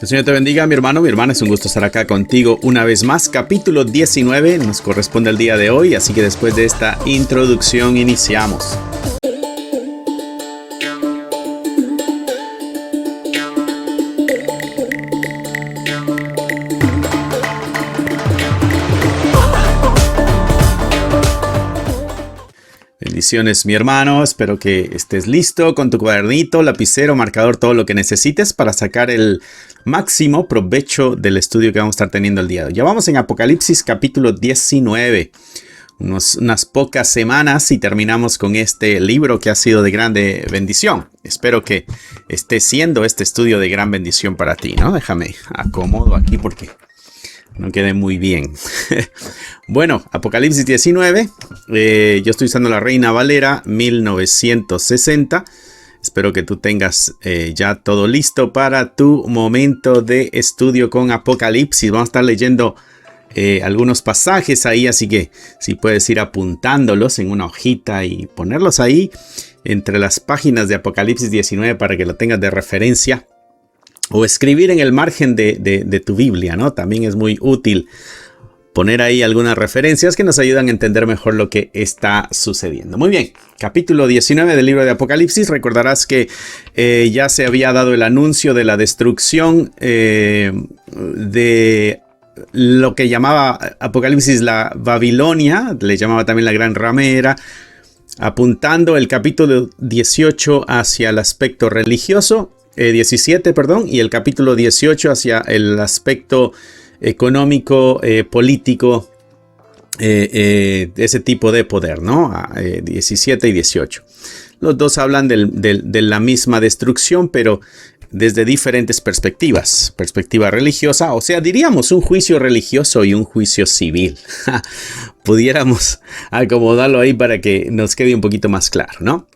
Que el Señor te bendiga, mi hermano, mi hermana. Es un gusto estar acá contigo una vez más. Capítulo 19 nos corresponde el día de hoy, así que después de esta introducción iniciamos. Bendiciones, mi hermano. Espero que estés listo con tu cuadernito, lapicero, marcador, todo lo que necesites para sacar el máximo provecho del estudio que vamos a estar teniendo el día de hoy. Ya vamos en Apocalipsis capítulo 19. Unas pocas semanas y terminamos con este libro que ha sido de grande bendición. Espero que esté siendo este estudio de gran bendición para ti, ¿no? Déjame acomodo aquí porque no quede muy bien. Bueno, Apocalipsis 19. Yo estoy usando la Reina Valera 1960. Espero que tú tengas ya todo listo para tu momento de estudio con Apocalipsis. Vamos a estar leyendo algunos pasajes ahí, así que si puedes ir apuntándolos en una hojita y ponerlos ahí entre las páginas de Apocalipsis 19 para que lo tengas de referencia. O escribir en el margen de tu Biblia, ¿no? También es muy útil poner ahí algunas referencias que nos ayudan a entender mejor lo que está sucediendo. Muy bien, capítulo 19 del libro de Apocalipsis. Recordarás que ya se había dado el anuncio de la destrucción de lo que llamaba Apocalipsis la Babilonia, le llamaba también la Gran Ramera, apuntando el capítulo 18 hacia el aspecto religioso. 17, perdón, y el capítulo 18 hacia el aspecto económico, político, ese tipo de poder, ¿no? 17 y 18. Los dos hablan de la misma destrucción, pero desde diferentes perspectivas. Perspectiva religiosa, o sea, diríamos un juicio religioso y un juicio civil. Pudiéramos acomodarlo ahí para que nos quede un poquito más claro, ¿no?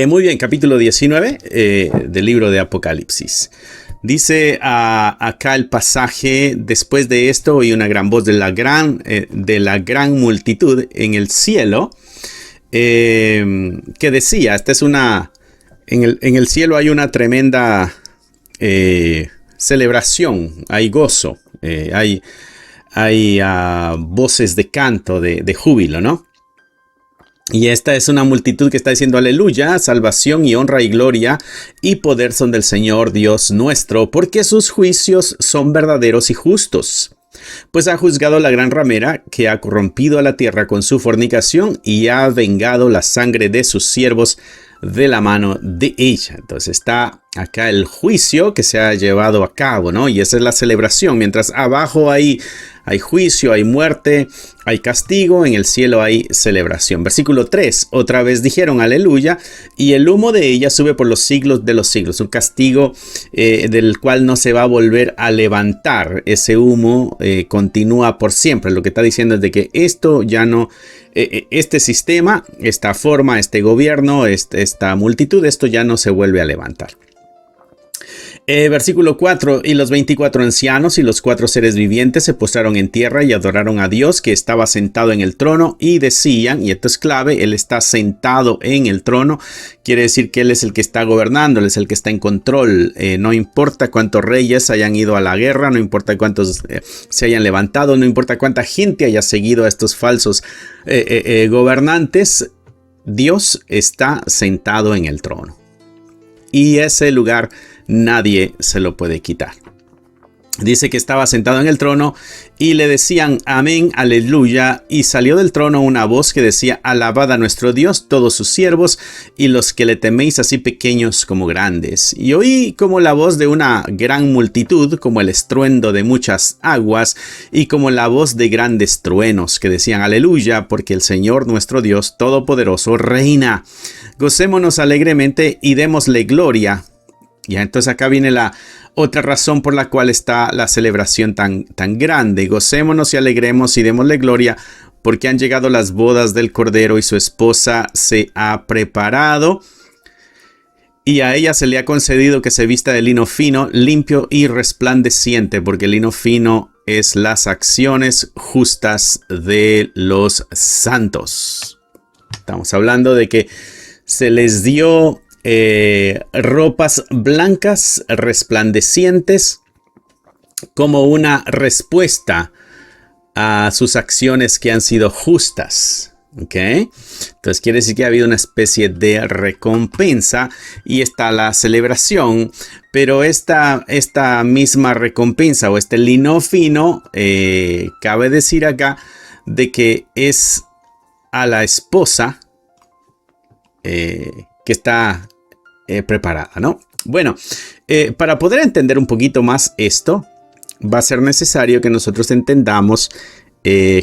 Muy bien, capítulo 19 del libro de Apocalipsis. Dice acá el pasaje: después de esto oí una gran voz de la gran multitud en el cielo, que decía, en el cielo hay una tremenda celebración, hay gozo, hay voces de canto, de júbilo, ¿no? Y esta es una multitud que está diciendo: aleluya, salvación y honra y gloria y poder son del Señor Dios nuestro, porque sus juicios son verdaderos y justos. Pues ha juzgado la gran ramera que ha corrompido a la tierra con su fornicación y ha vengado la sangre de sus siervos de la mano de ella. Entonces está acá el juicio que se ha llevado a cabo, ¿no? Y esa es la celebración. Mientras abajo hay juicio, hay muerte, hay castigo, en el cielo hay celebración. Versículo 3. Otra vez dijeron aleluya, y el humo de ella sube por los siglos de los siglos. Un castigo del cual no se va a volver a levantar. Ese humo continúa por siempre. Lo que está diciendo es de que esto ya no... este sistema, esta forma, este gobierno, esta multitud, esto ya no se vuelve a levantar. Versículo 4. Y los 24 ancianos y los 4 seres vivientes se postraron en tierra y adoraron a Dios que estaba sentado en el trono, y decían, y esto es clave, Él está sentado en el trono, quiere decir que Él es el que está gobernando, Él es el que está en control. No importa cuántos reyes hayan ido a la guerra, no importa cuántos se hayan levantado, no importa cuánta gente haya seguido a estos falsos gobernantes, Dios está sentado en el trono. Y ese lugar nadie se lo puede quitar. Dice que estaba sentado en el trono y le decían amén, aleluya, y salió del trono una voz que decía: alabad a nuestro Dios todos sus siervos y los que le teméis, así pequeños como grandes. Y oí como la voz de una gran multitud, como el estruendo de muchas aguas y como la voz de grandes truenos, que decían aleluya, porque el Señor nuestro Dios todopoderoso reina. Gocémonos alegremente y démosle gloria. Ya, entonces acá viene la otra razón por la cual está la celebración tan grande. Gocémonos y alegremos y démosle gloria, porque han llegado las bodas del Cordero y su esposa se ha preparado. Y a ella se le ha concedido que se vista de lino fino, limpio y resplandeciente, porque el lino fino es las acciones justas de los santos. Estamos hablando de que se les dio ropas blancas resplandecientes como una respuesta a sus acciones que han sido justas. ¿Ok? Entonces quiere decir que ha habido una especie de recompensa y está la celebración, pero esta misma recompensa o este lino fino, cabe decir acá de que es a la esposa que está preparada, ¿no? Bueno, para poder entender un poquito más esto, va a ser necesario que nosotros entendamos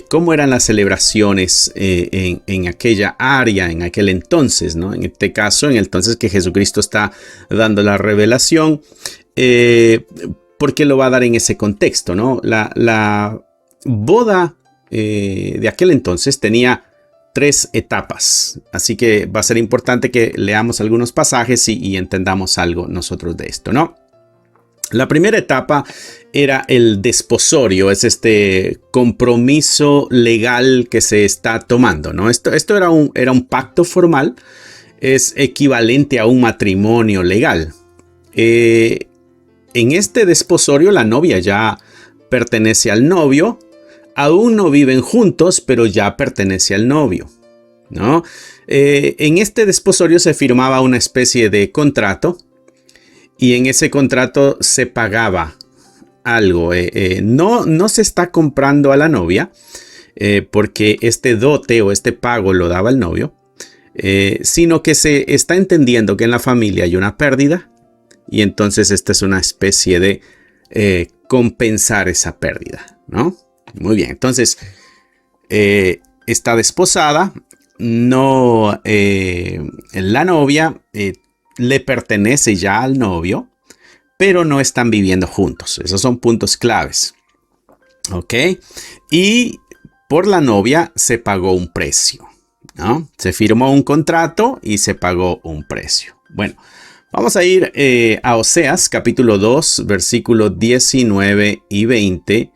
cómo eran las celebraciones en aquella área, en aquel entonces, ¿no? En este caso, en el entonces que Jesucristo está dando la revelación, porque lo va a dar en ese contexto, ¿no? La boda de aquel entonces tenía 3 etapas, así que va a ser importante que leamos algunos pasajes y entendamos algo nosotros de esto, ¿no? La primera etapa era el desposorio, es este compromiso legal que se está tomando, ¿no? Esto era un pacto formal, es equivalente a un matrimonio legal. En este desposorio la novia ya pertenece al novio, aún no viven juntos, pero ya pertenece al novio, ¿no? En este desposorio se firmaba una especie de contrato. Y en ese contrato se pagaba algo. No se está comprando a la novia porque este dote o este pago lo daba el novio, sino que se está entendiendo que en la familia hay una pérdida y entonces esta es una especie de compensar esa pérdida, ¿no? Muy bien, entonces está desposada, no la novia le pertenece ya al novio, pero no están viviendo juntos. Esos son puntos claves. ¿Ok? Y por la novia se pagó un precio, ¿no? Se firmó un contrato y se pagó un precio. Bueno, vamos a ir a Oseas, capítulo 2, versículos 19 y 20.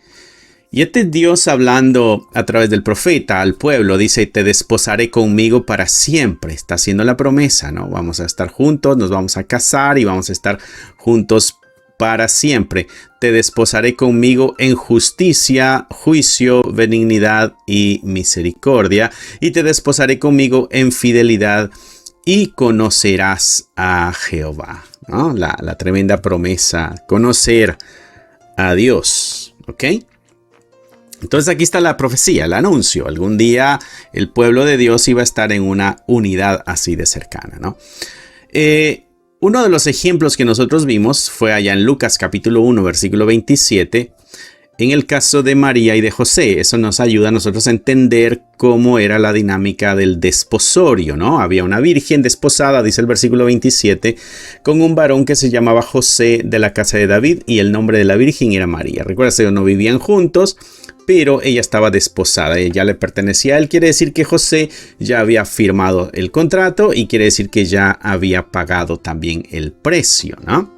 Y este es Dios hablando a través del profeta al pueblo. Dice, te desposaré conmigo para siempre. Está haciendo la promesa, ¿no? Vamos a estar juntos, nos vamos a casar y vamos a estar juntos para siempre. Te desposaré conmigo en justicia, juicio, benignidad y misericordia. Y te desposaré conmigo en fidelidad y conocerás a Jehová, ¿no? La tremenda promesa, conocer a Dios, ¿ok? Entonces aquí está la profecía, el anuncio. Algún día el pueblo de Dios iba a estar en una unidad así de cercana, ¿no? Uno de los ejemplos que nosotros vimos fue allá en Lucas capítulo 1, versículo 27, en el caso de María y de José. Eso nos ayuda a nosotros a entender cómo era la dinámica del desposorio, ¿no? Había una virgen desposada, dice el versículo 27, con un varón que se llamaba José de la casa de David y el nombre de la virgen era María. Recuerda, ellos no vivían juntos, pero ella estaba desposada, ella le pertenecía a él. Quiere decir que José ya había firmado el contrato y quiere decir que ya había pagado también el precio, ¿no?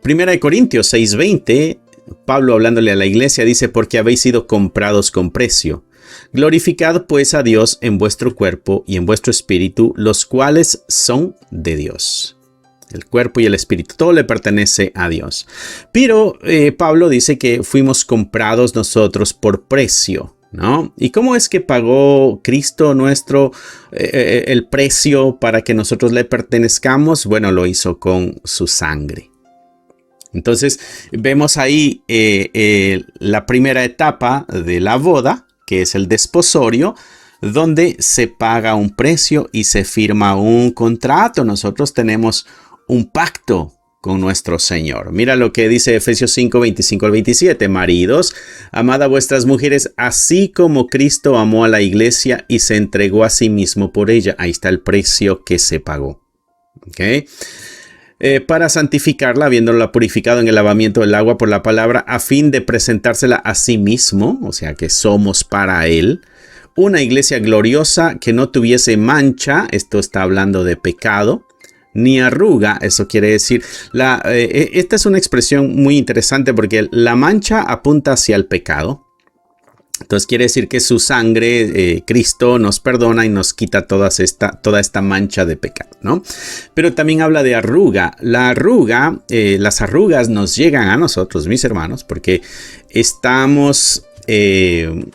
Primera de Corintios 6:20, Pablo hablándole a la iglesia dice, porque habéis sido comprados con precio. Glorificad pues a Dios en vuestro cuerpo y en vuestro espíritu, los cuales son de Dios. El cuerpo y el espíritu, todo le pertenece a Dios. Pero Pablo dice que fuimos comprados nosotros por precio, ¿no? ¿Y cómo es que pagó Cristo el precio para que nosotros le pertenezcamos? Bueno, lo hizo con su sangre. Entonces vemos ahí la primera etapa de la boda, que es el desposorio, donde se paga un precio y se firma un contrato. Nosotros tenemos un pacto con nuestro Señor. Mira lo que dice Efesios 5, 25 al 27. Maridos, amad a vuestras mujeres, así como Cristo amó a la iglesia y se entregó a sí mismo por ella. Ahí está el precio que se pagó. ¿Ok? Para santificarla, habiéndola purificado en el lavamiento del agua por la palabra, a fin de presentársela a sí mismo, o sea que somos para Él, una iglesia gloriosa que no tuviese mancha, esto está hablando de pecado, ni arruga, eso quiere decir, esta es una expresión muy interesante porque la mancha apunta hacia el pecado, Entonces quiere decir que su sangre, Cristo nos perdona y nos quita toda esta mancha de pecado, ¿no? Pero también habla de arruga. La arruga, las arrugas nos llegan a nosotros, mis hermanos, porque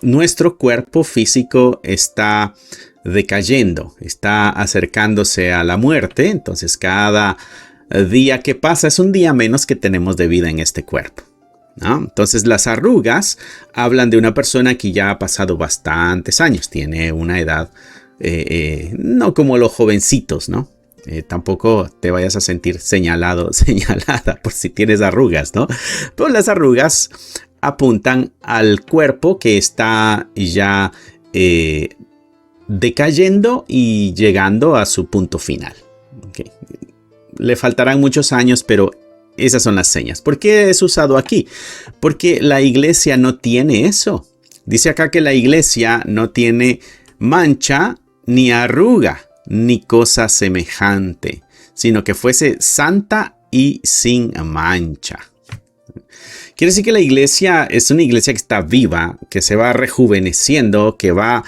nuestro cuerpo físico está decayendo, está acercándose a la muerte. Entonces cada día que pasa es un día menos que tenemos de vida en este cuerpo, ¿no? Entonces las arrugas hablan de una persona que ya ha pasado bastantes años, tiene una edad no como los jovencitos, ¿no? Tampoco te vayas a sentir señalada por si tienes arrugas, ¿no? Pero las arrugas apuntan al cuerpo que está ya decayendo y llegando a su punto final. Okay. Le faltarán muchos años, pero esas son las señas. ¿Por qué es usado aquí? Porque la iglesia no tiene eso. Dice acá que la iglesia no tiene mancha, ni arruga, ni cosa semejante, sino que fuese santa y sin mancha. Quiere decir que la iglesia es una iglesia que está viva, que se va rejuveneciendo, que va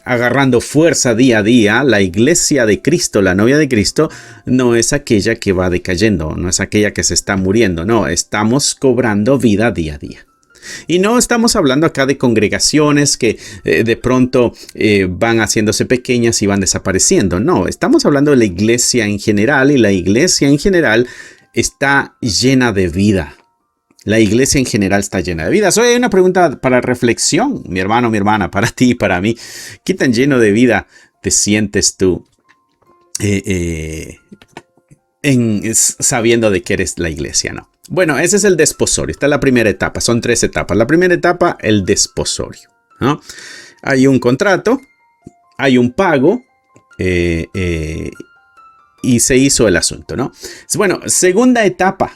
agarrando fuerza día a día. La iglesia de Cristo, la novia de Cristo, no es aquella que va decayendo, no es aquella que se está muriendo. No, estamos cobrando vida día a día. Y no estamos hablando acá de congregaciones que de pronto van haciéndose pequeñas y van desapareciendo. No, estamos hablando de la iglesia en general, y la iglesia en general está llena de vida. La iglesia en general está llena de vida. Eso es una pregunta para reflexión, mi hermano, mi hermana, para ti y para mí. ¿Qué tan lleno de vida te sientes tú sabiendo de que eres la iglesia, no? Bueno, ese es el desposorio. Esta es la primera etapa. Son 3 etapas. La primera etapa, el desposorio, ¿no? Hay un contrato, hay un pago, y se hizo el asunto, ¿no? Bueno, segunda etapa.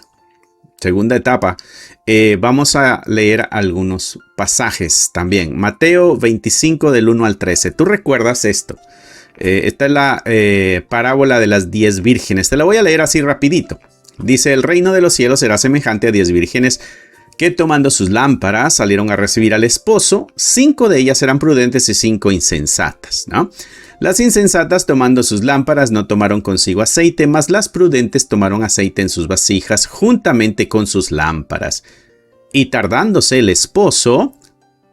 Vamos a leer algunos pasajes también. Mateo 25 del 1 al 13. ¿Tú recuerdas esto? Esta es la parábola de las 10 vírgenes. Te la voy a leer así rapidito. Dice: el reino de los cielos será semejante a 10 vírgenes que, tomando sus lámparas, salieron a recibir al esposo. 5 de ellas eran prudentes y 5 insensatas, ¿no? Las insensatas, tomando sus lámparas, no tomaron consigo aceite, mas las prudentes tomaron aceite en sus vasijas juntamente con sus lámparas. Y tardándose el esposo,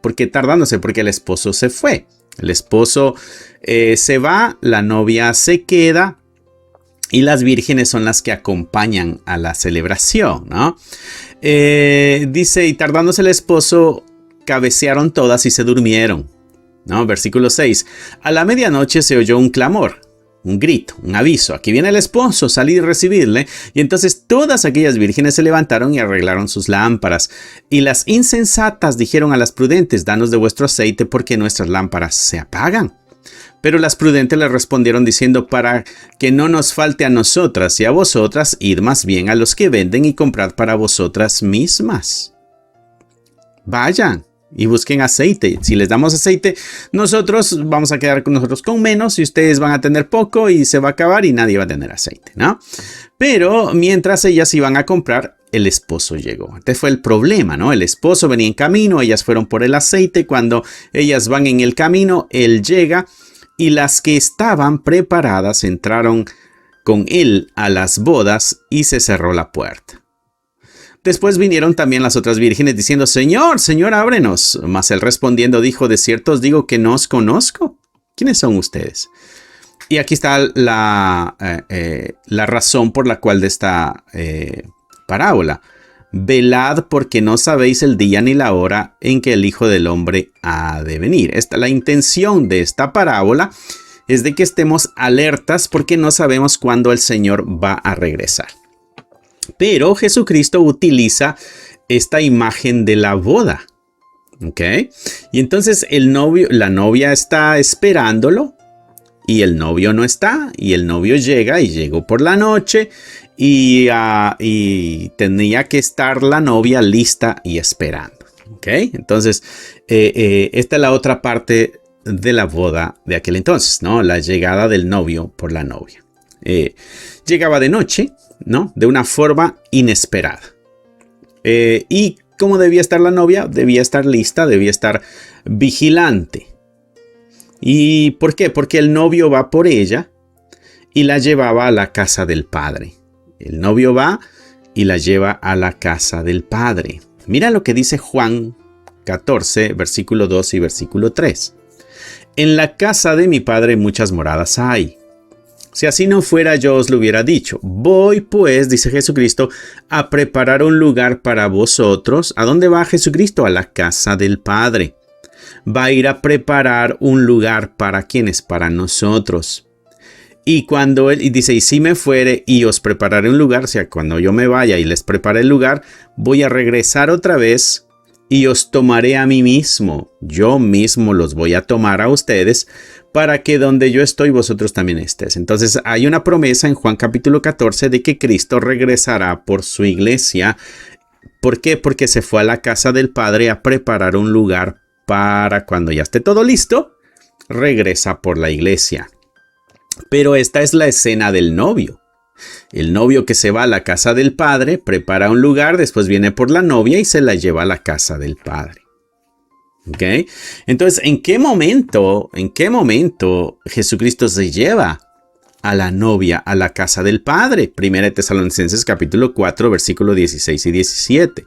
porque el esposo se fue. El esposo se va, la novia se queda, y las vírgenes son las que acompañan a la celebración, ¿no? Dice: y tardándose el esposo, cabecearon todas y se durmieron, ¿no? Versículo 6. A la medianoche se oyó un clamor, un grito, un aviso. Aquí viene el esposo, salid y recibirle. Y entonces todas aquellas vírgenes se levantaron y arreglaron sus lámparas. Y las insensatas dijeron a las prudentes: danos de vuestro aceite, porque nuestras lámparas se apagan. Pero las prudentes le respondieron diciendo: para que no nos falte a nosotras y a vosotras, id más bien a los que venden y comprad para vosotras mismas. Vayan y busquen aceite. Si les damos aceite, nosotros vamos a quedar con nosotros con menos, y ustedes van a tener poco y se va a acabar y nadie va a tener aceite, ¿no? Pero mientras ellas iban a comprar, el esposo llegó. Este fue el problema, ¿no? El esposo venía en camino, ellas fueron por el aceite. Cuando ellas van en el camino, él llega, y las que estaban preparadas entraron con él a las bodas, y se cerró la puerta. Después vinieron también las otras vírgenes diciendo: Señor, Señor, ábrenos. Mas él respondiendo dijo: de cierto os digo que no os conozco. ¿Quiénes son ustedes? Y aquí está la razón por la cual de esta parábola. Velad, porque no sabéis el día ni la hora en que el Hijo del Hombre ha de venir. La intención de esta parábola es de que estemos alertas, porque no sabemos cuándo el Señor va a regresar. Pero Jesucristo utiliza esta imagen de la boda, ¿ok? Y entonces la novia está esperándolo, y el novio no está, y el novio llega, y llegó por la noche, y tenía que estar la novia lista y esperando, ¿ok? Entonces, esta es la otra parte de la boda de aquel entonces, ¿no? La llegada del novio por la novia. Llegaba de noche, ¿no? De una forma inesperada. Y cómo debía estar la novia? Debía estar lista, debía estar vigilante. ¿Y por qué? Porque el novio va por ella y la llevaba a la casa del padre. El novio va y la lleva a la casa del padre. Mira lo que dice Juan 14, versículo 2 y versículo 3. En la casa de mi padre muchas moradas hay. Si así no fuera, yo os lo hubiera dicho. Voy pues, dice Jesucristo, a preparar un lugar para vosotros. ¿A dónde va Jesucristo? A la casa del Padre. Va a ir a preparar un lugar para quienes, para nosotros. Y cuando él dice, y si me fuere y os prepararé un lugar, o sea, cuando yo me vaya y les prepare el lugar, voy a regresar otra vez y os tomaré a mí mismo. Yo mismo los voy a tomar a ustedes para que donde yo estoy vosotros también estés. Entonces hay una promesa en Juan capítulo 14 de que Cristo regresará por su iglesia. ¿Por qué? Porque se fue a la casa del Padre a preparar un lugar para cuando ya esté todo listo, regresa por la iglesia. Pero esta es la escena del novio. El novio que se va a la casa del padre, prepara un lugar, después viene por la novia y se la lleva a la casa del padre. ¿Ok? Entonces, ¿en qué momento Jesucristo se lleva a la novia a la casa del padre? Primera de Tesalonicenses capítulo 4, versículos 16 y 17.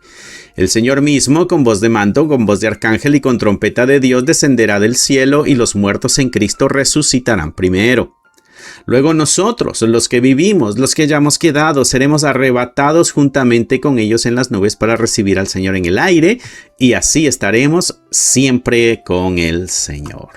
El Señor mismo, con voz de mando, con voz de arcángel y con trompeta de Dios, descenderá del cielo y los muertos en Cristo resucitarán primero. Luego nosotros, los que vivimos, los que hayamos quedado, seremos arrebatados juntamente con ellos en las nubes para recibir al Señor en el aire, y así estaremos siempre con el Señor.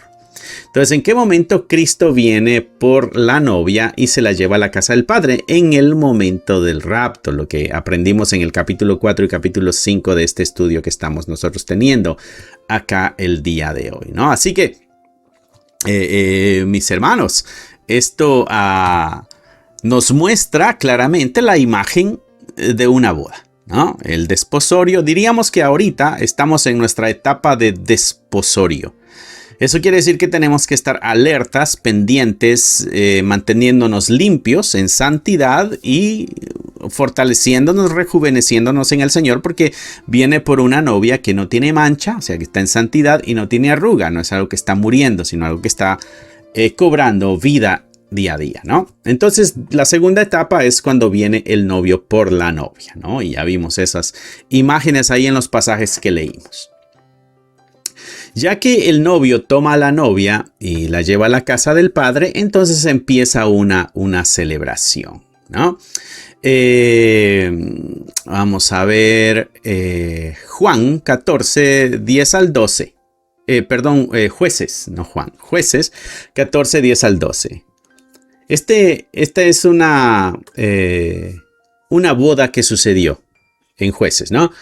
Entonces, ¿en qué momento Cristo viene por la novia y se la lleva a la casa del Padre? En el momento del rapto, lo que aprendimos en el capítulo 4 y capítulo 5 de este estudio que estamos nosotros teniendo acá el día de hoy, ¿no? Así que, mis hermanos, esto nos muestra claramente la imagen de una boda, ¿no? El desposorio, diríamos que ahorita estamos en nuestra etapa de desposorio. Eso quiere decir que tenemos que estar alertas, pendientes, manteniéndonos limpios en santidad y fortaleciéndonos, rejuveneciéndonos en el Señor, porque viene por una novia que no tiene mancha, o sea, que está en santidad y no tiene arruga. No es algo que está muriendo, sino algo que está cobrando vida día a día, ¿no? Entonces, la segunda etapa es cuando viene el novio por la novia, ¿no? Y ya vimos esas imágenes ahí en los pasajes que leímos. Ya que el novio toma a la novia y la lleva a la casa del padre, entonces empieza una celebración, ¿no? Vamos a ver Juan 14, 10 al 12. Jueces, no Juan. Jueces 14, 10 al 12. Esta es una boda que sucedió en Jueces, ¿no?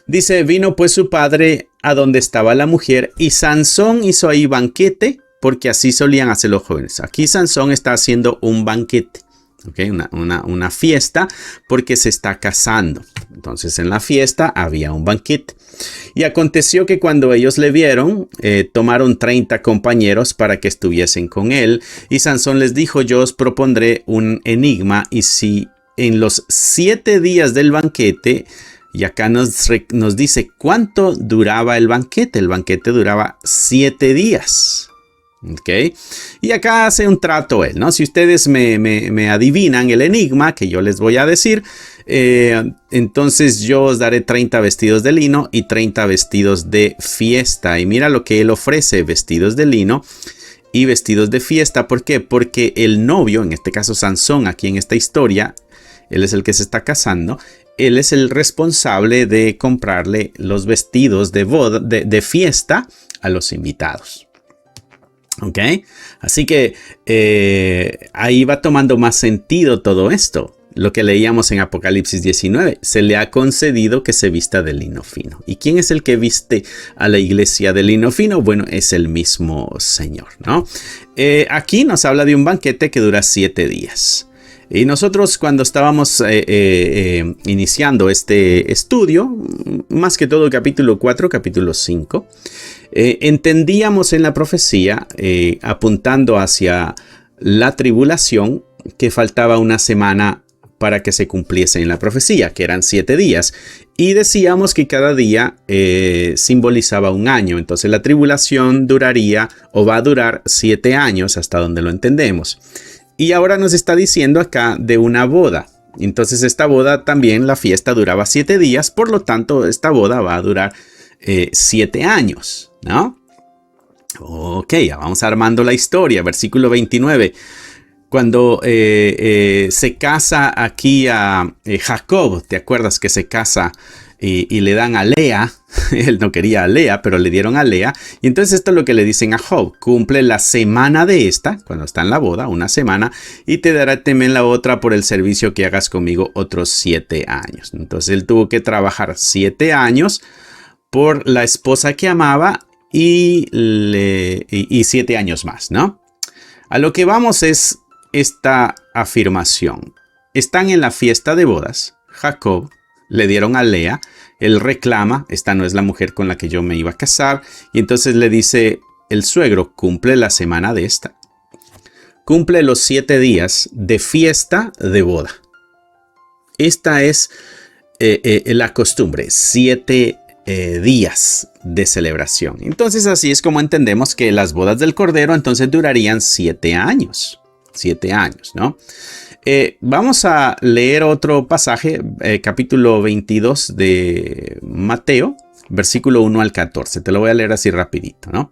Dice, vino pues su padre a donde estaba la mujer y Sansón hizo ahí banquete, porque así solían hacer los jóvenes. Aquí Sansón está haciendo un banquete, ¿okay? Una fiesta, porque se está casando. Entonces en la fiesta había un banquete. Y aconteció que cuando ellos le vieron, tomaron 30 compañeros para que estuviesen con él. Y Sansón les dijo, yo os propondré un enigma, y si en los 7 días del banquete, y acá nos dice cuánto duraba el banquete. El banquete duraba 7 días. ¿Ok? Y acá hace un trato él, ¿no? Si ustedes me adivinan el enigma que yo les voy a decir, entonces yo os daré 30 vestidos de lino y 30 vestidos de fiesta. Y mira lo que él ofrece, vestidos de lino y vestidos de fiesta. ¿Por qué? Porque el novio, en este caso Sansón, aquí en esta historia, él es el que se está casando. Él es el responsable de comprarle los vestidos de boda, de fiesta a los invitados. ¿Ok? Así que ahí va tomando más sentido todo esto. Lo que leíamos en Apocalipsis 19. Se le ha concedido que se vista de lino fino. ¿Y quién es el que viste a la iglesia de lino fino? Bueno, es el mismo Señor, ¿no? Aquí nos habla de un banquete que dura 7 días. Y nosotros cuando estábamos iniciando este estudio, más que todo capítulo 4, capítulo 5, entendíamos en la profecía, apuntando hacia la tribulación, que faltaba una semana para que se cumpliese en la profecía, que eran 7 días. Y decíamos que cada día simbolizaba un año. Entonces la tribulación duraría o va a durar 7 años hasta donde lo entendemos. Y ahora nos está diciendo acá de una boda. Entonces esta boda también, la fiesta duraba 7 días. Por lo tanto, esta boda va a durar 7 años, ¿no? Ok, ya vamos armando la historia. Versículo 29. Cuando se casa aquí a Jacob, ¿te acuerdas que se casa y le dan a Lea? Él no quería a Lea, pero le dieron a Lea. Y entonces esto es lo que le dicen a Job. Cumple la semana de esta, cuando está en la boda, una semana, y te dará también la otra por el servicio que hagas conmigo otros 7 años. Entonces él tuvo que trabajar 7 años por la esposa que amaba y 7 años más, ¿no? A lo que vamos es esta afirmación. Están en la fiesta de bodas. Jacob le dieron a Lea. Él reclama, esta no es la mujer con la que yo me iba a casar. Y entonces le dice el suegro, cumple la semana de esta. Cumple los 7 días de fiesta de boda. Esta es la costumbre, 7 días de celebración. Entonces así es como entendemos que las bodas del Cordero entonces durarían 7 años. 7 años, ¿no? Vamos a leer otro pasaje, capítulo 22 de Mateo, versículo 1 al 14. Te lo voy a leer así rapidito, ¿no?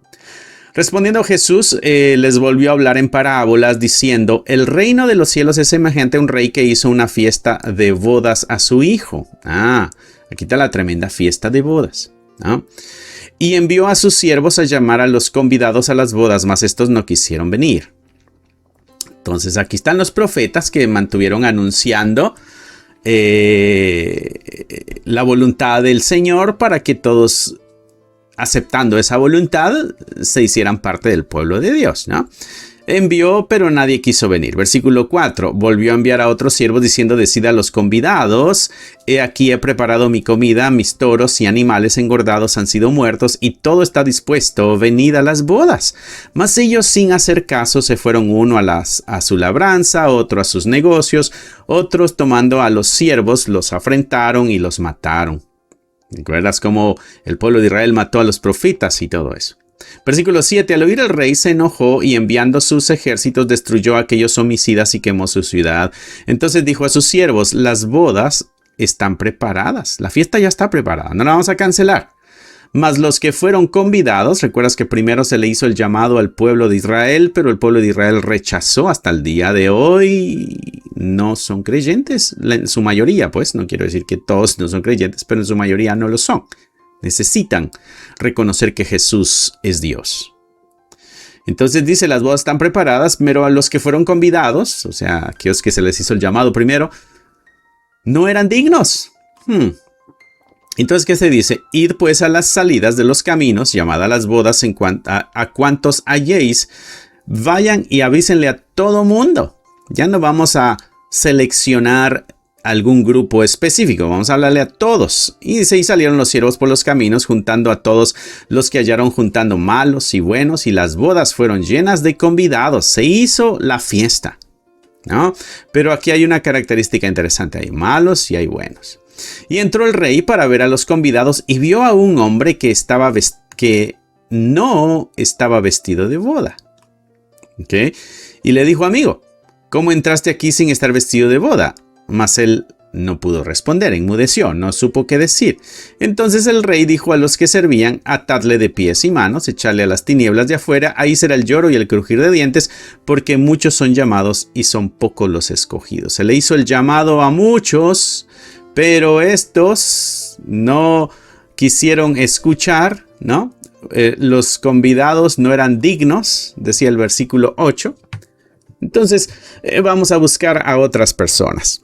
Respondiendo Jesús, les volvió a hablar en parábolas diciendo, el reino de los cielos es semejante a un rey que hizo una fiesta de bodas a su hijo. Aquí está la tremenda fiesta de bodas, ¿no? Y envió a sus siervos a llamar a los convidados a las bodas, mas estos no quisieron venir. Entonces aquí están los profetas que mantuvieron anunciando la voluntad del Señor para que todos, aceptando esa voluntad, se hicieran parte del pueblo de Dios, ¿no? Envió, pero nadie quiso venir. Versículo 4. Volvió a enviar a otros siervos diciendo, decid a los convidados, he aquí he preparado mi comida, mis toros y animales engordados han sido muertos y todo está dispuesto, venid a las bodas. Mas ellos sin hacer caso se fueron uno a su labranza, otro a sus negocios, otros tomando a los siervos los afrentaron y los mataron. ¿Recuerdas cómo el pueblo de Israel mató a los profetas y todo eso? Versículo 7. Al oír el rey se enojó y enviando sus ejércitos destruyó a aquellos homicidas y quemó su ciudad. Entonces dijo a sus siervos, las bodas están preparadas. La fiesta ya está preparada, no la vamos a cancelar. Mas los que fueron convidados, recuerdas que primero se le hizo el llamado al pueblo de Israel, pero el pueblo de Israel rechazó hasta el día de hoy. No son creyentes, en su mayoría, pues, no quiero decir que todos no son creyentes, pero en su mayoría no lo son. Necesitan reconocer que Jesús es Dios. Entonces dice, las bodas están preparadas, pero a los que fueron convidados, o sea, aquellos que se les hizo el llamado primero, no eran dignos. Entonces, ¿qué se dice? Id pues a las salidas de los caminos, llamad a las bodas a cuantos halléis, vayan y avísenle a todo mundo. Ya no vamos a seleccionar algún grupo específico, vamos a hablarle a todos. Y dice, y salieron los siervos por los caminos, juntando a todos los que hallaron, juntando malos y buenos, y las bodas fueron llenas de convidados. Se hizo la fiesta, ¿no? Pero aquí hay una característica interesante, hay malos y hay buenos. Y entró el rey para ver a los convidados y vio a un hombre que no estaba vestido de boda. ¿Okay? Y le dijo, amigo, ¿cómo entraste aquí sin estar vestido de boda? Mas él no pudo responder, enmudeció, no supo qué decir. Entonces el rey dijo a los que servían, atadle de pies y manos, echarle a las tinieblas de afuera, ahí será el lloro y el crujir de dientes, porque muchos son llamados y son pocos los escogidos. Se le hizo el llamado a muchos, pero estos no quisieron escuchar, ¿no? Los convidados no eran dignos, decía el versículo 8. Entonces vamos a buscar a otras personas.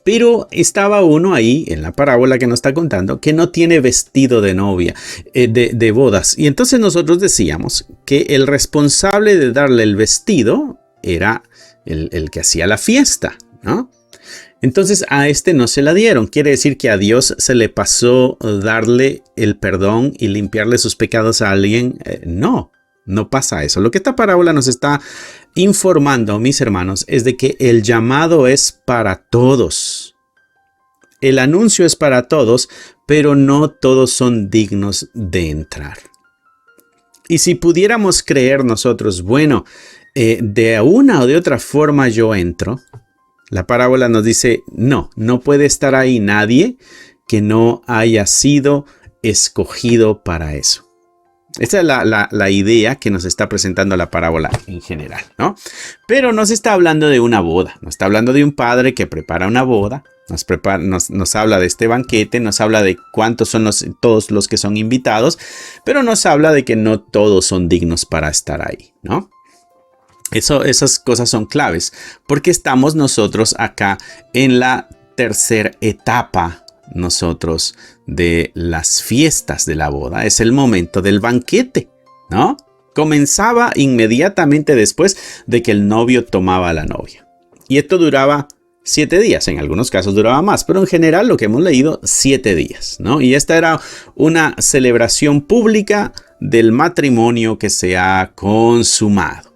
Pero estaba uno ahí en la parábola que nos está contando que no tiene vestido de novia, de bodas. Y entonces nosotros decíamos que el responsable de darle el vestido era el que hacía la fiesta, ¿no? Entonces a este no se la dieron. Quiere decir que a Dios se le pasó darle el perdón y limpiarle sus pecados a alguien. No, No pasa eso. Lo que esta parábola nos está informando, mis hermanos, es de que el llamado es para todos. El anuncio es para todos, pero no todos son dignos de entrar. Y si pudiéramos creer nosotros, bueno, de una o de otra forma yo entro, la parábola nos dice, no puede estar ahí nadie que no haya sido escogido para eso. Esta es la idea que nos está presentando la parábola en general, ¿no? Pero no se está hablando de una boda, no está hablando de un padre que prepara una boda, nos habla de este banquete, nos habla de cuántos son todos los que son invitados, pero nos habla de que no todos son dignos para estar ahí, ¿no? Esas cosas son claves, porque estamos nosotros acá en la tercera etapa nosotros de las fiestas de la boda. Es el momento del banquete, ¿no? Comenzaba inmediatamente después de que el novio tomaba a la novia. Y esto duraba 7 días, en algunos casos duraba más, pero en general lo que hemos leído, 7 días, ¿no? Y esta era una celebración pública del matrimonio que se ha consumado,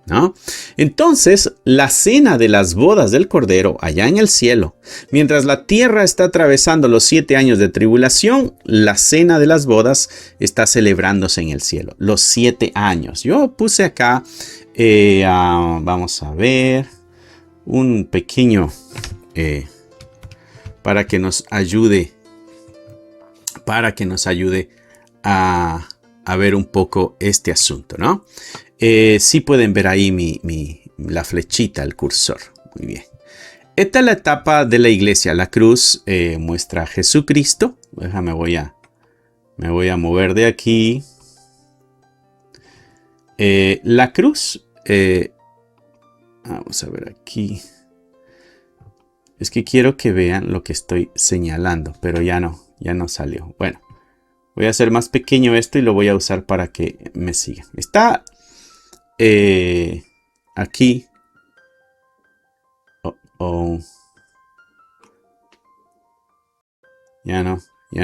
¿no? Entonces, la cena de las bodas del Cordero allá en el cielo, mientras la tierra está atravesando los 7 años de tribulación, la cena de las bodas está celebrándose en el cielo, los 7 años. Yo puse acá, vamos a ver, un pequeño, para que nos ayude a ver un poco este asunto, ¿no? Sí pueden ver ahí la flechita, el cursor. Muy bien. Esta es la etapa de la iglesia. La cruz muestra a Jesucristo. Me voy a mover de aquí. La cruz. Vamos a ver aquí. Es que quiero que vean lo que estoy señalando, pero ya no salió. Bueno, voy a hacer más pequeño esto y lo voy a usar para que me sigan. Está aquí. Ya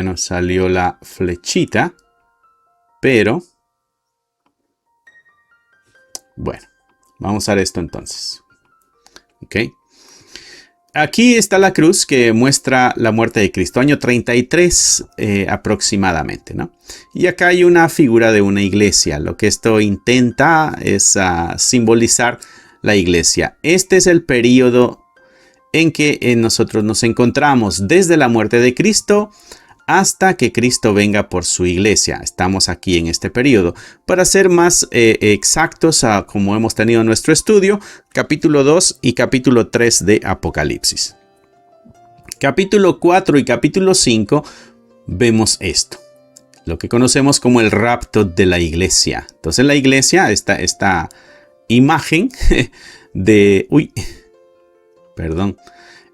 no salió la flechita, pero bueno, vamos a usar esto entonces. Ok. Aquí está la cruz que muestra la muerte de Cristo, año 33 aproximadamente, ¿no? Y acá hay una figura de una iglesia. Lo que esto intenta es simbolizar la iglesia. Este es el periodo en que nosotros nos encontramos desde la muerte de Cristo hasta que Cristo venga por su iglesia. Estamos aquí en este periodo. Para ser más exactos, como hemos tenido nuestro estudio, capítulo 2 y capítulo 3 de Apocalipsis. Capítulo 4 y capítulo 5 vemos esto, lo que conocemos como el rapto de la iglesia. Entonces la iglesia, esta imagen de...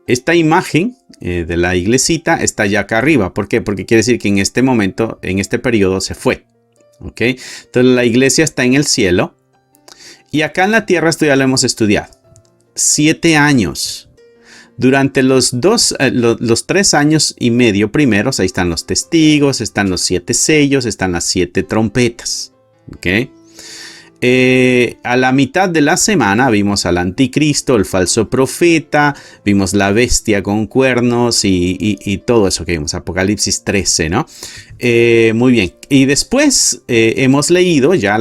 Esta imagen de la iglesita está ya acá arriba. ¿Por qué? Porque quiere decir que en este momento, en este periodo se fue. ¿Ok? Entonces la iglesia está en el cielo. Y acá en la tierra, esto ya lo hemos estudiado. 7 años. Durante los 3 años y medio primeros, ahí están los testigos, están los 7 sellos, están las 7 trompetas. ¿Ok? A la mitad de la semana vimos al anticristo, el falso profeta, vimos la bestia con cuernos y todo eso que vimos, Apocalipsis 13, ¿no? Muy bien. Y después hemos leído ya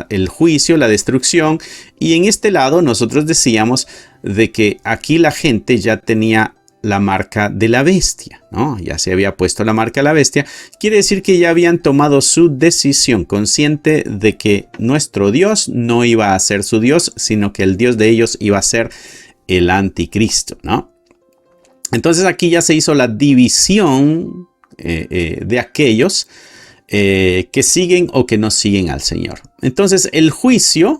el juicio, la destrucción, y en este lado nosotros decíamos de que aquí la gente ya tenía la marca de la bestia, ¿no? Ya se había puesto la marca de la bestia. Quiere decir que ya habían tomado su decisión, consciente de que nuestro Dios no iba a ser su Dios, sino que el Dios de ellos iba a ser el anticristo, ¿no? Entonces aquí ya se hizo la división de aquellos que siguen o que no siguen al Señor. Entonces el juicio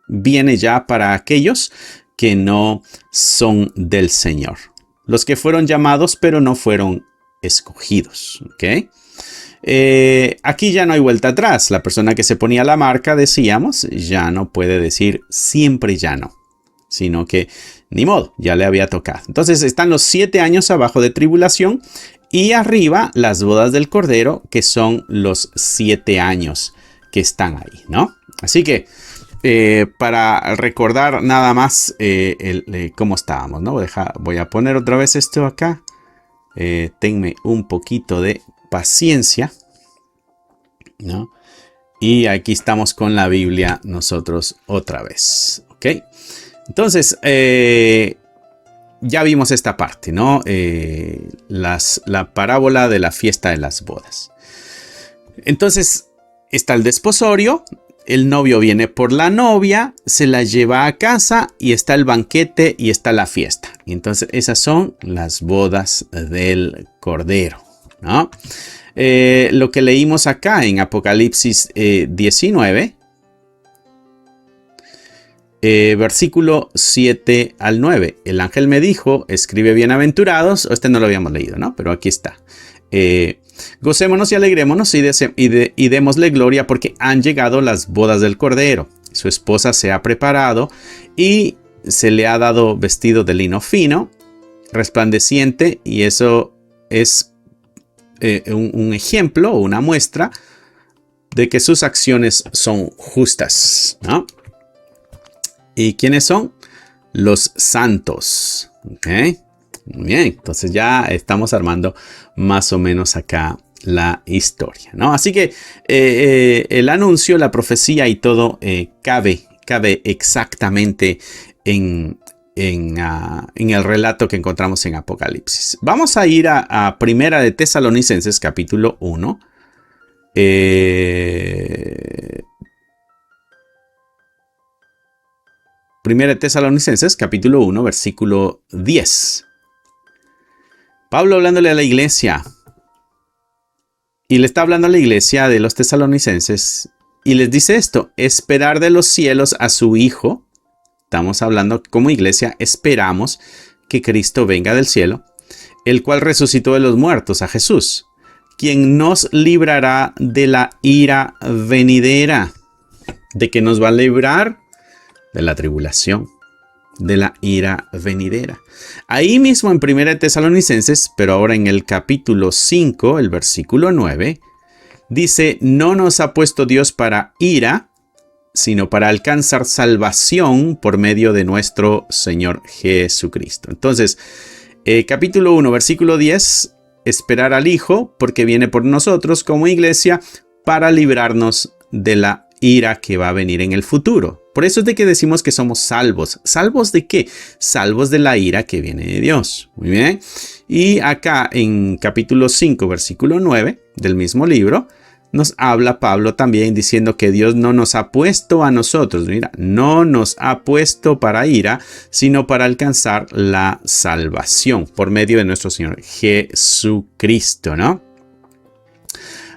viene ya para aquellos que no son del Señor. Los que fueron llamados, pero no fueron escogidos. ¿Ok? Aquí ya no hay vuelta atrás. La persona que se ponía la marca, decíamos, ya no puede decir siempre ya no. Sino que, ni modo, ya le había tocado. Entonces están los 7 años abajo de tribulación. Y arriba las bodas del Cordero, que son los 7 años que están ahí, ¿no? Así que para recordar nada más cómo estábamos, ¿no? Voy a poner otra vez esto acá. Tenme un poquito de paciencia, ¿no? Y aquí estamos con la Biblia nosotros otra vez, ¿ok? Entonces, ya vimos esta parte, ¿no? La parábola de la fiesta de las bodas. Entonces, está el desposorio, el novio viene por la novia, se la lleva a casa y está el banquete y está la fiesta. Y entonces, esas son las bodas del Cordero, ¿no? Lo que leímos acá en Apocalipsis 19, versículo 7 al 9. El ángel me dijo, escribe bienaventurados. Este no lo habíamos leído, ¿no? Pero aquí está. Gocémonos y alegrémonos y démosle gloria porque han llegado las bodas del Cordero. Su esposa se ha preparado y se le ha dado vestido de lino fino, resplandeciente, y eso es un ejemplo o una muestra de que sus acciones son justas, ¿no? ¿Y quiénes son? Los santos. ¿Ok? Muy bien, entonces ya estamos armando más o menos acá la historia, ¿no? Así que el anuncio, la profecía y todo cabe exactamente en el relato que encontramos en Apocalipsis. Vamos a ir a Primera de Tesalonicenses, capítulo 1. Primera de Tesalonicenses, capítulo 1, versículo 10. Pablo hablándole a la iglesia. Y le está hablando a la iglesia de los tesalonicenses. Y les dice esto: esperar de los cielos a su Hijo. Estamos hablando como iglesia, esperamos que Cristo venga del cielo, el cual resucitó de los muertos, a Jesús, quien nos librará de la ira venidera. ¿De qué nos va a librar? De la tribulación, de la ira venidera. Ahí mismo en 1 Tesalonicenses, pero ahora en el capítulo 5, el versículo 9, dice: no nos ha puesto Dios para ira, sino para alcanzar salvación por medio de nuestro Señor Jesucristo. Entonces, capítulo 1, versículo 10, esperar al Hijo, porque viene por nosotros como iglesia para librarnos de la ira que va a venir en el futuro. Por eso es de que decimos que somos salvos. ¿Salvos de qué? Salvos de la ira que viene de Dios. Muy bien. Y acá en capítulo 5, versículo 9 del mismo libro, nos habla Pablo también diciendo que Dios no nos ha puesto a nosotros, mira, no nos ha puesto para ira, sino para alcanzar la salvación por medio de nuestro Señor Jesucristo, ¿no?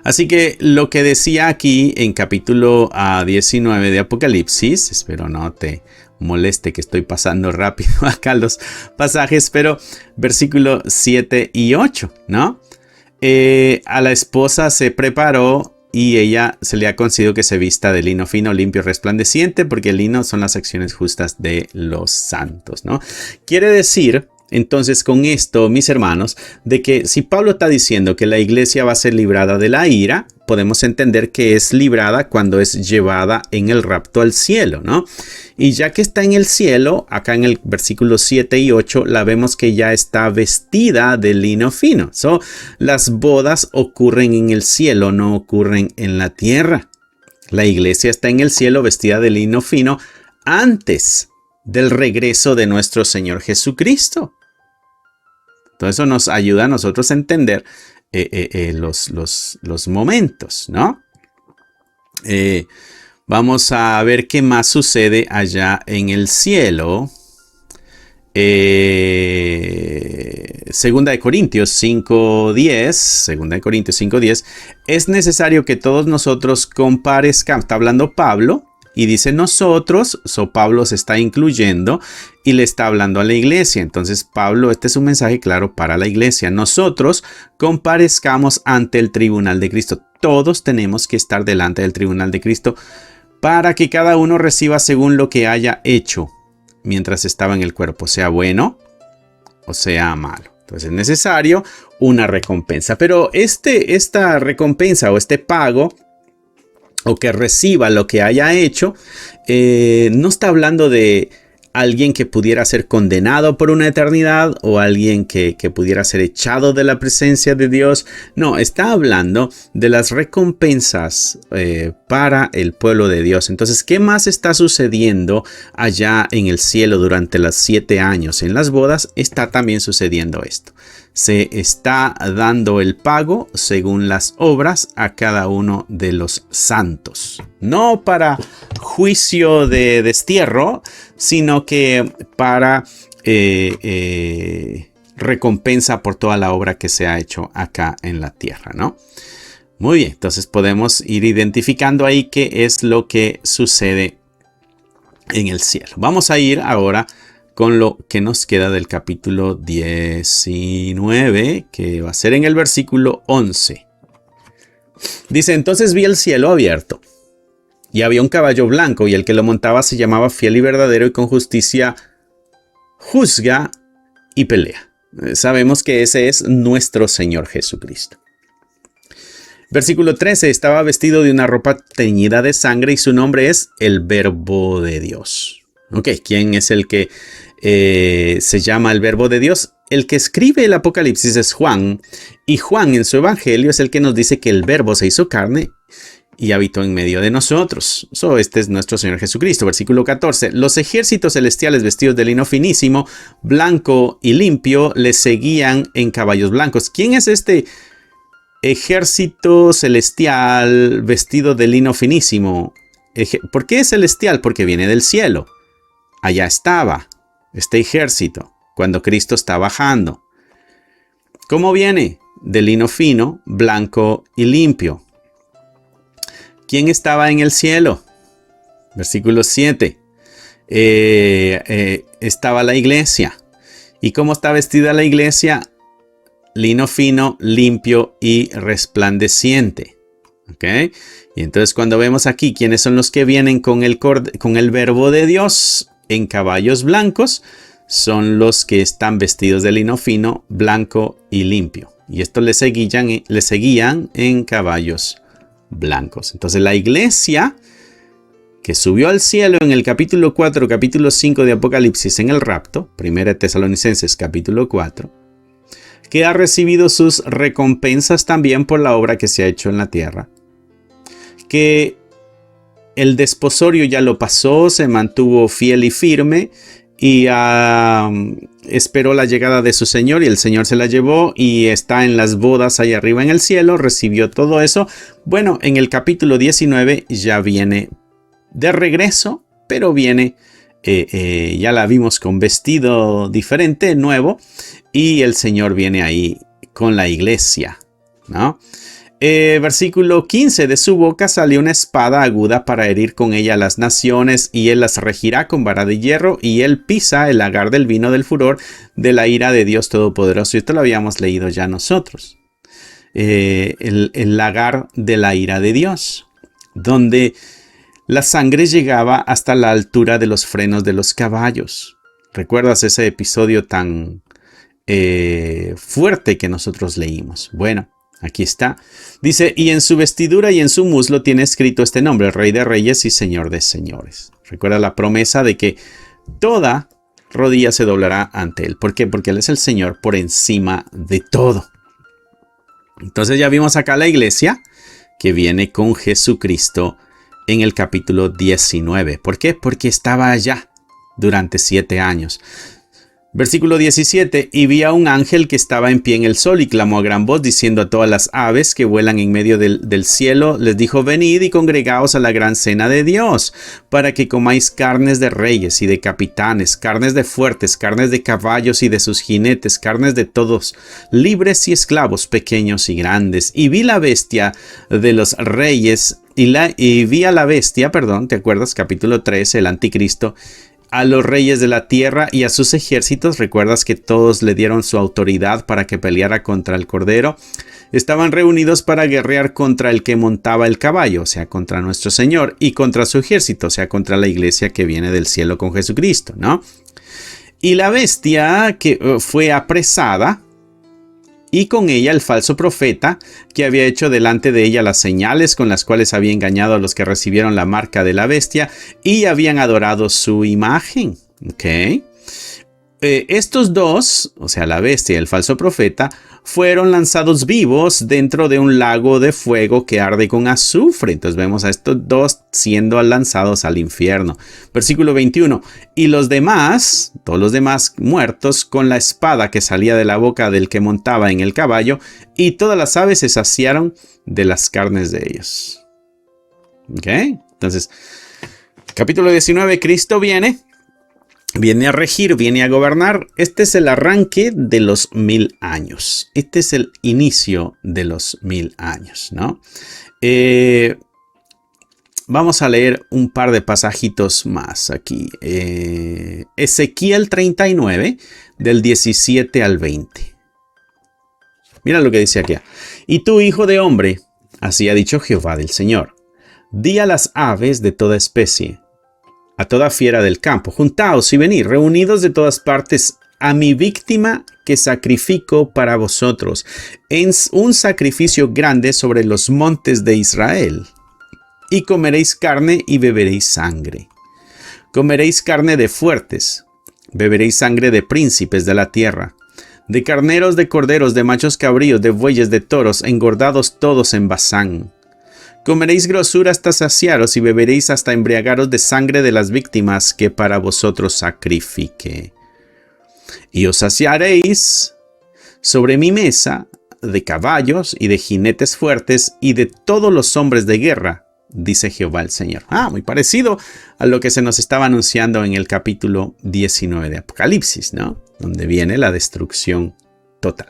Así que lo que decía aquí en capítulo 19 de Apocalipsis, espero no te moleste que estoy pasando rápido acá los pasajes, pero versículo 7 y 8, ¿no? A la esposa se preparó y ella se le ha concedido que se vista de lino fino, limpio, resplandeciente, porque el lino son las acciones justas de los santos, ¿no? Quiere decir, entonces, con esto, mis hermanos, de que si Pablo está diciendo que la iglesia va a ser librada de la ira, podemos entender que es librada cuando es llevada en el rapto al cielo, ¿no? Y ya que está en el cielo, acá en el versículo 7 y 8, la vemos que ya está vestida de lino fino. Las bodas ocurren en el cielo, no ocurren en la tierra. La iglesia está en el cielo vestida de lino fino antes del regreso de nuestro Señor Jesucristo. Todo eso nos ayuda a nosotros a entender los momentos, ¿no? Vamos a ver qué más sucede allá en el cielo. Segunda de Corintios 5:10. Es necesario que todos nosotros comparezcamos. Está hablando Pablo. Y dice nosotros, Pablo se está incluyendo y le está hablando a la iglesia. Entonces Pablo, este es un mensaje claro para la iglesia. Nosotros comparezcamos ante el tribunal de Cristo. Todos tenemos que estar delante del tribunal de Cristo para que cada uno reciba según lo que haya hecho mientras estaba en el cuerpo, sea bueno o sea malo. Entonces es necesario una recompensa. Pero esta recompensa o este pago o que reciba lo que haya hecho, no está hablando de alguien que pudiera ser condenado por una eternidad o alguien que pudiera ser echado de la presencia de Dios. No, está hablando de las recompensas para el pueblo de Dios. Entonces, ¿qué más está sucediendo allá en el cielo durante los 7 años? En las bodas está también sucediendo esto. Se está dando el pago según las obras a cada uno de los santos. No para juicio de destierro, sino que para recompensa por toda la obra que se ha hecho acá en la tierra, ¿no? Muy bien, entonces podemos ir identificando ahí qué es lo que sucede en el cielo. Vamos a ir ahora con lo que nos queda del capítulo 19, que va a ser en el versículo 11. Dice, entonces vi el cielo abierto, y había un caballo blanco, y el que lo montaba se llamaba Fiel y Verdadero, y con justicia juzga y pelea. Sabemos que ese es nuestro Señor Jesucristo. Versículo 13, estaba vestido de una ropa teñida de sangre, y su nombre es el Verbo de Dios. Ok, ¿quién es el que se llama el Verbo de Dios? El que escribe el Apocalipsis es Juan, y Juan en su evangelio es el que nos dice que el Verbo se hizo carne y habitó en medio de nosotros. Este es nuestro Señor Jesucristo. Versículo 14. Los ejércitos celestiales vestidos de lino finísimo, blanco y limpio, le seguían en caballos blancos. ¿Quién es este ejército celestial vestido de lino finísimo? ¿Por qué es celestial? Porque viene del cielo. Allá estaba este ejército cuando Cristo está bajando. ¿Cómo viene? De lino fino, blanco y limpio. ¿Quién estaba en el cielo? Versículo 7. Estaba la iglesia. ¿Y cómo está vestida la iglesia? Lino fino, limpio y resplandeciente. ¿Ok? Y entonces cuando vemos aquí quiénes son los que vienen con el Verbo de Dios en caballos blancos, son los que están vestidos de lino fino, blanco y limpio. Y esto le seguían en caballos blancos. Entonces la iglesia que subió al cielo en el capítulo 4, capítulo 5 de Apocalipsis en el rapto, 1 Tesalonicenses capítulo 4, que ha recibido sus recompensas también por la obra que se ha hecho en la tierra, que el desposorio ya lo pasó, se mantuvo fiel y firme y esperó la llegada de su Señor, y el Señor se la llevó y está en las bodas ahí arriba en el cielo, recibió todo eso. Bueno, en el capítulo 19 ya viene de regreso, pero viene, ya la vimos con vestido diferente, nuevo, y el Señor viene ahí con la iglesia, ¿no? Versículo 15, de su boca salió una espada aguda para herir con ella a las naciones, y él las regirá con vara de hierro, y él pisa el lagar del vino del furor de la ira de Dios Todopoderoso. Y esto lo habíamos leído ya nosotros. El lagar de la ira de Dios, donde la sangre llegaba hasta la altura de los frenos de los caballos. ¿Recuerdas ese episodio tan fuerte que nosotros leímos? Bueno, aquí está. Dice, y en su vestidura y en su muslo tiene escrito este nombre, Rey de Reyes y Señor de Señores. Recuerda la promesa de que toda rodilla se doblará ante él. ¿Por qué? Porque él es el Señor por encima de todo. Entonces ya vimos acá la iglesia que viene con Jesucristo en el capítulo 19. ¿Por qué? Porque estaba allá durante 7 años. Versículo 17, y vi a un ángel que estaba en pie en el sol y clamó a gran voz diciendo a todas las aves que vuelan en medio del cielo, les dijo, venid y congregaos a la gran cena de Dios, para que comáis carnes de reyes y de capitanes, carnes de fuertes, carnes de caballos y de sus jinetes, carnes de todos, libres y esclavos, pequeños y grandes. Y vi la bestia de los reyes, y vi a la bestia, ¿te acuerdas? Capítulo 13, el anticristo, a los reyes de la tierra y a sus ejércitos. Recuerdas que todos le dieron su autoridad para que peleara contra el Cordero. Estaban reunidos para guerrear contra el que montaba el caballo, o sea, contra nuestro Señor, y contra su ejército, o sea, contra la iglesia que viene del cielo con Jesucristo, ¿no? Y la bestia que fue apresada y con ella el falso profeta, que había hecho delante de ella las señales con las cuales había engañado a los que recibieron la marca de la bestia y habían adorado su imagen. ¿Ok? Estos dos, o sea, la bestia y el falso profeta, fueron lanzados vivos dentro de un lago de fuego que arde con azufre. Entonces vemos a estos dos siendo lanzados al infierno. Versículo 21. Y los demás, todos los demás muertos, con la espada que salía de la boca del que montaba en el caballo, y todas las aves se saciaron de las carnes de ellos. ¿Ok? Entonces, capítulo 19, Cristo viene a regir, viene a gobernar. Este es el arranque de los 1000 años. Este es el inicio de los 1000 años, ¿no? Vamos a leer un par de pasajitos más aquí. Ezequiel 39, del 17 al 20. Mira lo que dice aquí. Y tú, hijo de hombre, así ha dicho Jehová del Señor, di a las aves de toda especie, a toda fiera del campo, juntaos y venid, reunidos de todas partes, a mi víctima que sacrifico para vosotros, en un sacrificio grande sobre los montes de Israel. Y comeréis carne y beberéis sangre. Comeréis carne de fuertes, beberéis sangre de príncipes de la tierra, de carneros, de corderos, de machos cabríos, de bueyes, de toros, engordados todos en Basán. Comeréis grosura hasta saciaros y beberéis hasta embriagaros de sangre de las víctimas que para vosotros sacrifique. Y os saciaréis sobre mi mesa de caballos y de jinetes fuertes y de todos los hombres de guerra, dice Jehová el Señor. Muy parecido a lo que se nos estaba anunciando en el capítulo 19 de Apocalipsis, ¿no? Donde viene la destrucción total.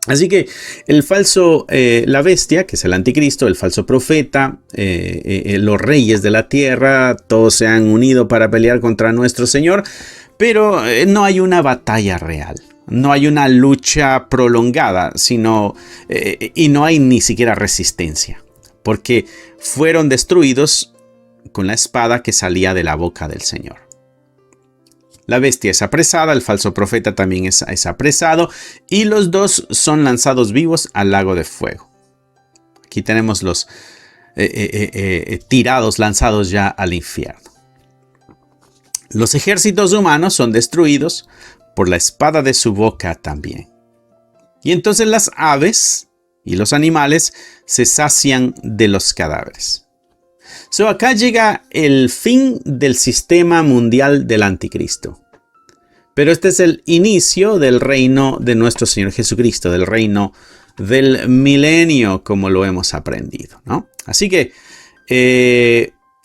Así que el falso, la bestia, que es el anticristo, el falso profeta, los reyes de la tierra, todos se han unido para pelear contra nuestro Señor, pero no hay una batalla real, no hay una lucha prolongada, sino, y no hay ni siquiera resistencia, porque fueron destruidos con la espada que salía de la boca del Señor. La bestia es apresada, el falso profeta también es apresado, y los dos son lanzados vivos al lago de fuego. Aquí tenemos los tirados, lanzados ya al infierno. Los ejércitos humanos son destruidos por la espada de su boca también. Y entonces las aves y los animales se sacian de los cadáveres. Acá llega el fin del sistema mundial del anticristo. Pero este es el inicio del reino de nuestro Señor Jesucristo, del reino del milenio, como lo hemos aprendido, ¿no? Así que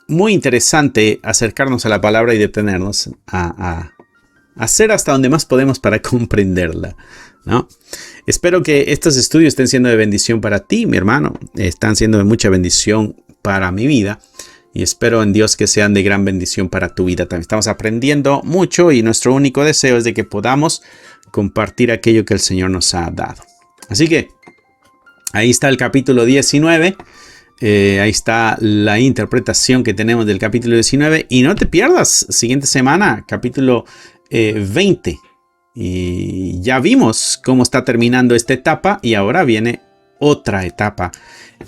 muy interesante acercarnos a la palabra y detenernos a hacer hasta donde más podemos para comprenderla, ¿no? Espero que estos estudios estén siendo de bendición para ti, mi hermano. Están siendo de mucha bendición para mi vida. Y espero en Dios que sean de gran bendición para tu vida. También estamos aprendiendo mucho y nuestro único deseo es de que podamos compartir aquello que el Señor nos ha dado. Así que ahí está el capítulo 19. Ahí está la interpretación que tenemos del capítulo 19. Y no te pierdas, siguiente semana, capítulo 20. Y ya vimos cómo está terminando esta etapa y ahora viene otra etapa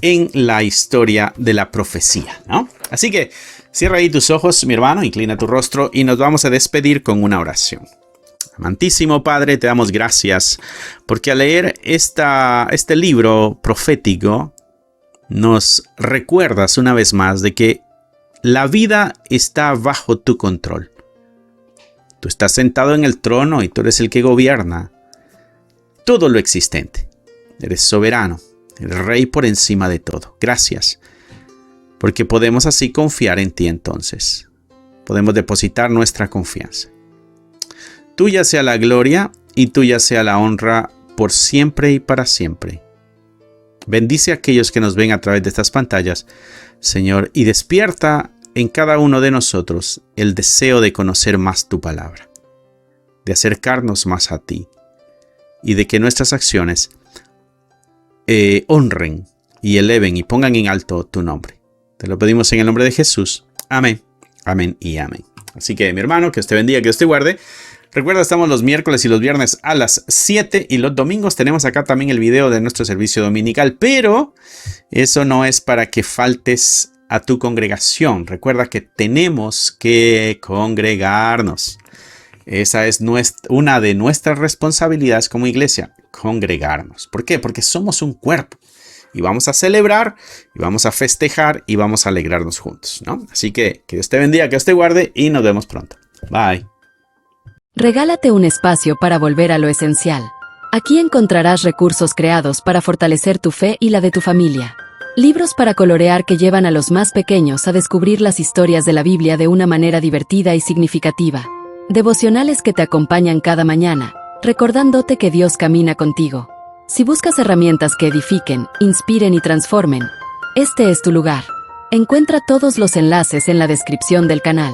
en la historia de la profecía, ¿no? Así que cierra ahí tus ojos, mi hermano, inclina tu rostro y nos vamos a despedir con una oración. Amantísimo Padre, te damos gracias porque al leer este libro profético nos recuerdas una vez más de que la vida está bajo tu control. Tú estás sentado en el trono y tú eres el que gobierna todo lo existente. Eres soberano, el rey por encima de todo. Gracias, porque podemos así confiar en ti entonces. Podemos depositar nuestra confianza. Tuya sea la gloria y tuya sea la honra por siempre y para siempre. Bendice a aquellos que nos ven a través de estas pantallas, Señor, y despierta en cada uno de nosotros el deseo de conocer más tu palabra, de acercarnos más a ti y de que nuestras acciones honren y eleven y pongan en alto tu nombre. Te lo pedimos en el nombre de Jesús. Amén, amén y amén. Así que mi hermano, que Dios te bendiga, que Dios te guarde. Recuerda, estamos los miércoles y los viernes a las 7 y los domingos tenemos acá también el video de nuestro servicio dominical, pero eso no es para que faltes a tu congregación. Recuerda que tenemos que congregarnos. Esa es una de nuestras responsabilidades como iglesia, congregarnos. ¿Por qué? Porque somos un cuerpo y vamos a celebrar y vamos a festejar y vamos a alegrarnos juntos, ¿no? Así que Dios te bendiga, que Dios te guarde y nos vemos pronto. Bye. Regálate un espacio para volver a lo esencial. Aquí encontrarás recursos creados para fortalecer tu fe y la de tu familia. Libros para colorear que llevan a los más pequeños a descubrir las historias de la Biblia de una manera divertida y significativa. Devocionales que te acompañan cada mañana, recordándote que Dios camina contigo. Si buscas herramientas que edifiquen, inspiren y transformen, este es tu lugar. Encuentra todos los enlaces en la descripción del canal.